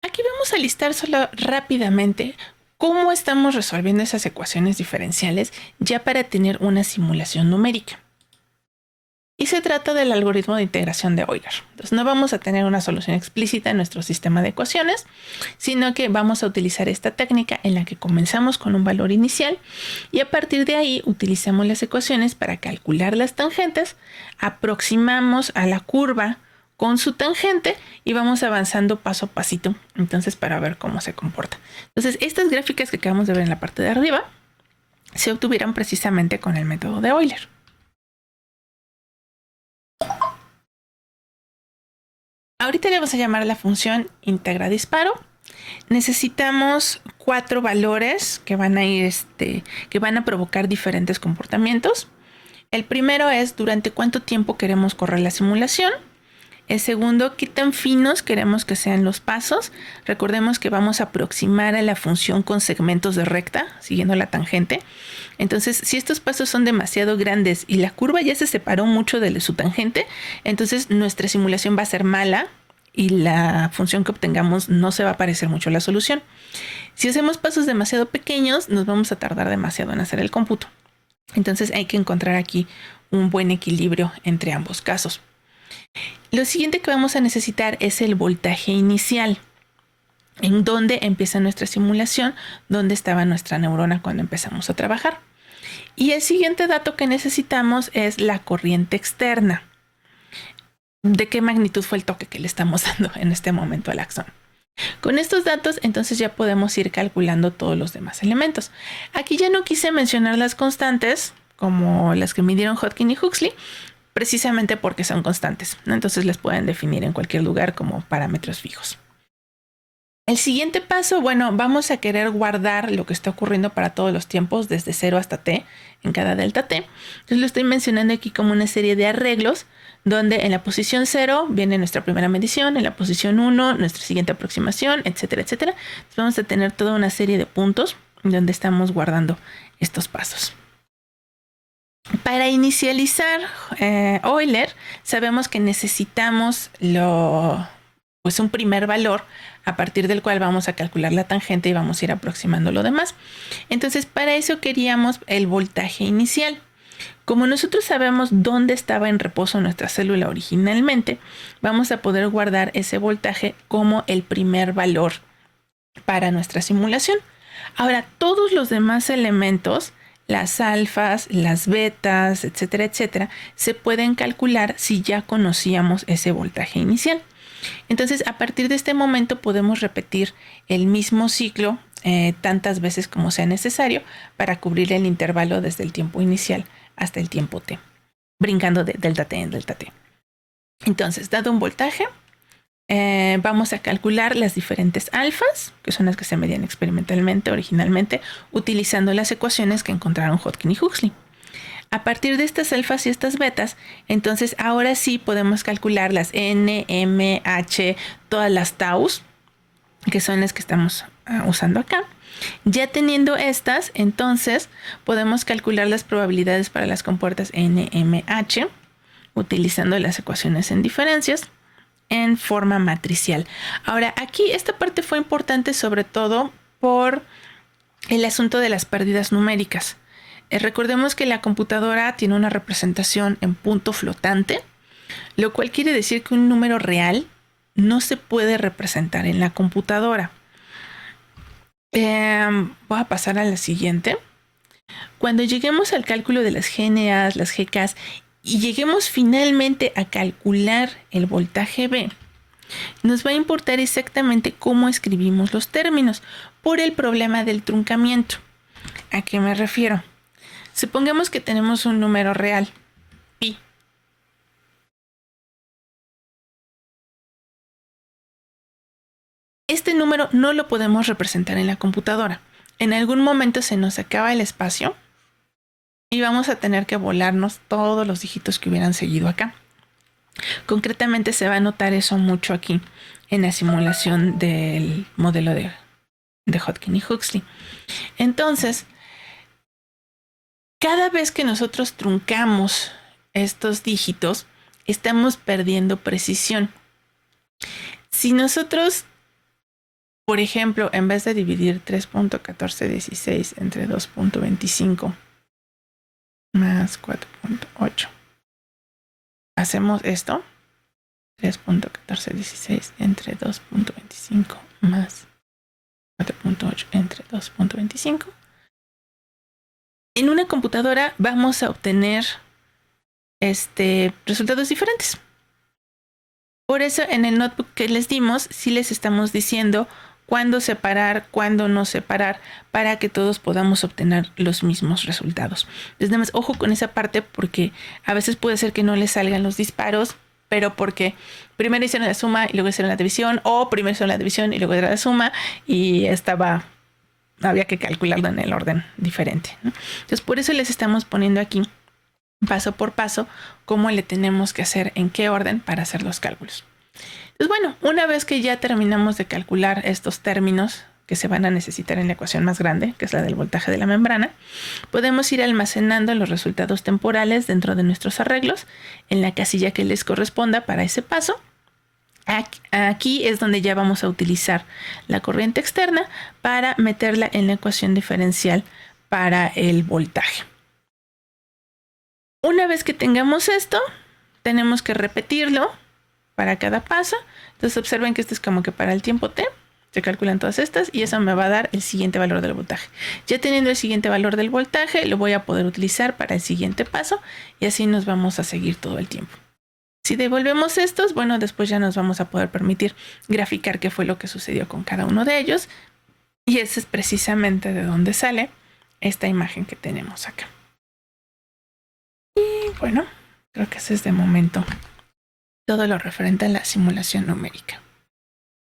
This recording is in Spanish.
Aquí vamos a listar solo rápidamente cómo estamos resolviendo esas ecuaciones diferenciales ya para tener una simulación numérica. Y se trata del algoritmo de integración de Euler. Entonces no vamos a tener una solución explícita en nuestro sistema de ecuaciones, sino que vamos a utilizar esta técnica en la que comenzamos con un valor inicial y a partir de ahí utilizamos las ecuaciones para calcular las tangentes, aproximamos a la curva con su tangente y vamos avanzando paso a pasito, entonces para ver cómo se comporta. Entonces estas gráficas que acabamos de ver en la parte de arriba se obtuvieron precisamente con el método de Euler. Ahorita le vamos a llamar a la función integra disparo. Necesitamos 4 valores que van a ir, que van a provocar diferentes comportamientos. El primero es durante cuánto tiempo queremos correr la simulación. El segundo, qué tan finos queremos que sean los pasos. Recordemos que vamos a aproximar a la función con segmentos de recta, siguiendo la tangente. Entonces, si estos pasos son demasiado grandes y la curva ya se separó mucho de su tangente, entonces nuestra simulación va a ser mala y la función que obtengamos no se va a parecer mucho a la solución. Si hacemos pasos demasiado pequeños, nos vamos a tardar demasiado en hacer el cómputo. Entonces hay que encontrar aquí un buen equilibrio entre ambos casos. Lo siguiente que vamos a necesitar es el voltaje inicial. En dónde empieza nuestra simulación, dónde estaba nuestra neurona cuando empezamos a trabajar. Y el siguiente dato que necesitamos es la corriente externa. ¿De qué magnitud fue el toque que le estamos dando en este momento al axón? Con estos datos, entonces ya podemos ir calculando todos los demás elementos. Aquí ya no quise mencionar las constantes, como las que midieron Hodgkin y Huxley, precisamente porque son constantes, ¿no? Entonces las pueden definir en cualquier lugar como parámetros fijos. El siguiente paso, bueno, vamos a querer guardar lo que está ocurriendo para todos los tiempos, desde 0 hasta t, en cada delta t. Entonces lo estoy mencionando aquí como una serie de arreglos, donde en la posición 0 viene nuestra primera medición, en la posición 1 nuestra siguiente aproximación, etcétera, etcétera. Entonces vamos a tener toda una serie de puntos donde estamos guardando estos pasos. Para inicializar Euler, sabemos que necesitamos un primer valor a partir del cual vamos a calcular la tangente y vamos a ir aproximando lo demás. Entonces, para eso queríamos el voltaje inicial. Como nosotros sabemos dónde estaba en reposo nuestra célula originalmente, vamos a poder guardar ese voltaje como el primer valor para nuestra simulación. Ahora, todos los demás elementos, las alfas, las betas, etcétera, etcétera, se pueden calcular si ya conocíamos ese voltaje inicial. Entonces, a partir de este momento podemos repetir el mismo ciclo tantas veces como sea necesario para cubrir el intervalo desde el tiempo inicial hasta el tiempo t, brincando de delta t en delta t. Entonces, dado un voltaje, vamos a calcular las diferentes alfas, que son las que se medían experimentalmente originalmente, utilizando las ecuaciones que encontraron Hodgkin y Huxley. A partir de estas alfas y estas betas, entonces ahora sí podemos calcular las n, m, h, todas las taus, que son las que estamos usando acá. Ya teniendo estas, entonces podemos calcular las probabilidades para las compuertas n, m, h, utilizando las ecuaciones en diferencias en forma matricial. Ahora, aquí esta parte fue importante sobre todo por el asunto de las pérdidas numéricas. Recordemos que la computadora tiene una representación en punto flotante, lo cual quiere decir que un número real no se puede representar en la computadora. Voy a pasar a la siguiente. Cuando lleguemos al cálculo de las GNAs, las GKs, y lleguemos finalmente a calcular el voltaje B, nos va a importar exactamente cómo escribimos los términos por el problema del truncamiento. ¿A qué me refiero? Supongamos que tenemos un número real, pi. Este número no lo podemos representar en la computadora. En algún momento se nos acaba el espacio y vamos a tener que volarnos todos los dígitos que hubieran seguido acá. Concretamente se va a notar eso mucho aquí en la simulación del modelo de Hodgkin y Huxley. Entonces, cada vez que nosotros truncamos estos dígitos, estamos perdiendo precisión. Si nosotros por ejemplo, en vez de dividir 3.1416 entre 2.25 más 4.8, hacemos esto. 3.1416 entre 2.25 más 4.8 entre 2.25. En una computadora vamos a obtener resultados diferentes. Por eso en el notebook que les dimos, sí les estamos diciendo cuándo separar, cuándo no separar, para que todos podamos obtener los mismos resultados. Entonces, nada más ojo con esa parte, porque a veces puede ser que no les salgan los disparos, pero porque primero hicieron la suma y luego hicieron la división, o primero hicieron la división y luego era la suma, y había que calcularlo en el orden diferente, ¿no? Entonces, por eso les estamos poniendo aquí paso por paso cómo le tenemos que hacer, en qué orden para hacer los cálculos. Entonces, bueno, una vez que ya terminamos de calcular estos términos que se van a necesitar en la ecuación más grande, que es la del voltaje de la membrana, podemos ir almacenando los resultados temporales dentro de nuestros arreglos en la casilla que les corresponda para ese paso. Aquí es donde ya vamos a utilizar la corriente externa para meterla en la ecuación diferencial para el voltaje. Una vez que tengamos esto, tenemos que repetirlo para cada paso. Entonces observen que esto es como que para el tiempo t. Se calculan todas estas y eso me va a dar el siguiente valor del voltaje. Ya teniendo el siguiente valor del voltaje, lo voy a poder utilizar para el siguiente paso y así nos vamos a seguir todo el tiempo. Si devolvemos estos, bueno, después ya nos vamos a poder permitir graficar qué fue lo que sucedió con cada uno de ellos. Y ese es precisamente de donde sale esta imagen que tenemos acá. Y bueno, creo que ese es de momento todo lo referente a la simulación numérica.